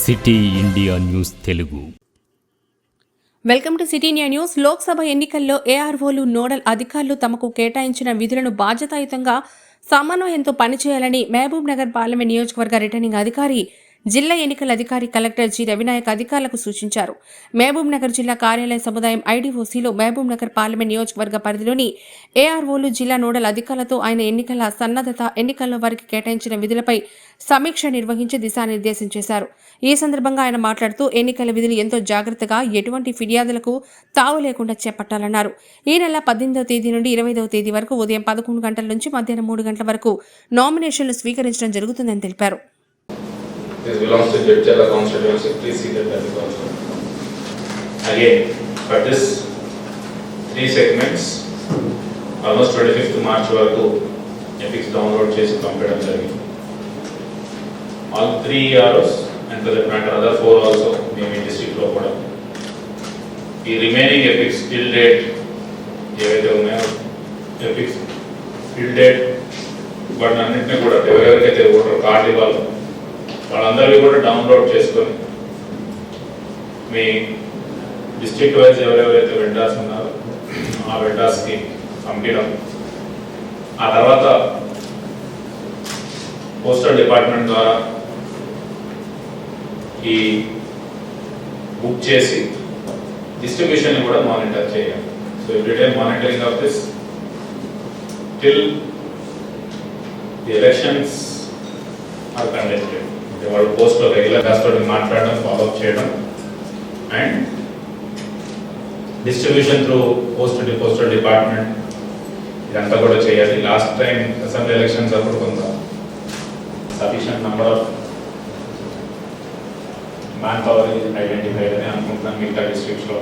City India news Telugu. Welcome to city India news. Lok Sabha ఎన్నికల్లో ఏఆర్ఓలు nodal అధికారులు తమకు కేటాయించిన విధులను బాధ్యతాయుతంగా సమన్వయంతో పనిచేయాలని మహబూబ్ నగర్ పార్లమెంట్ నియోజకవర్గ రిటర్నింగ్ అధికారి, జిల్లా ఎన్నికల అధికారి కలెక్టర్ జి రవినాయక్ అధికారులకు సూచించారు. మహబూబ్ నగర్ జిల్లా కార్యాలయ సముదాయం ఐడీఓసీలో మహబూబ్ నగర్ పార్లమెంట్ నియోజకవర్గ పరిధిలోని ఏఆర్ఓలు, జిల్లా నోడల్ అధికారులతో ఆయన ఎన్నికల సన్నద్ధత, ఎన్నికల్లో వారికి కేటాయించిన విధులపై సమీక్ష నిర్వహించి దిశానిర్దేశం చేశారు. ఈ సందర్భంగా ఆయన మాట్లాడుతూ ఎన్నికల విధులు ఎంతో జాగ్రత్తగా, ఎటువంటి ఫిర్యాదులకు తావు లేకుండా చేపట్టాలన్నారు. ఈ నెల 18వ తేదీ నుండి 25వ తేదీ వరకు ఉదయం 11 గంటల నుంచి మధ్యాహ్నం 3 గంటల వరకు నామినేషన్లు స్వీకరించడం జరుగుతుందని తెలిపారు. This belongs to Jadcherla constituency. Please see that is also. Again, for this 3 segments, almost 25th March వరకు ఎపిక్స్ డౌన్లోడ్ చేసి పంపడం జరిగింది. All 3 EROs and for that matter other 4 also మేము డిస్ట్రిక్ట్ లో కూడా ఈ రిమైనింగ్ ఎపిక్స్ టిల్ డేట్ ఏవైతే ఉన్నాయో ఎపిక్స్ టిల్ డేట్ వాటిని అన్నింటినీ కూడా ఎవరెవరికైతే ఓటర్ కార్డు ఇవ్వాలో వాళ్ళందరికీ కూడా డౌన్లోడ్ చేసుకొని మీ డిస్ట్రిక్ట్ వైజ్ ఎవరెవరైతే వెండర్స్ ఉన్నారో ఆ వెండర్స్కి పంపించడం, ఆ తర్వాత పోస్టల్ డిపార్ట్మెంట్ ద్వారా ఈ బుక్ చేసి డిస్ట్రిబ్యూషన్ కూడా మానిటర్ చేయాలి. So everyday monitoring of this till the elections are conducted. వాళ్ళు పోస్ట్లో రెగ్యులర్ కాస్తో మాట్లాడడం, ఫాలోఅప్ చేయడం and distribution through postal department ఇదంతా కూడా చేయాలి. లాస్ట్ టైం అసెంబ్లీ ఎలక్షన్స్ అప్పుడు కొంత sufficient number of man power identified అని అనుకుంటున్నాను మిగతా డిస్ట్రిక్ట్స్లో.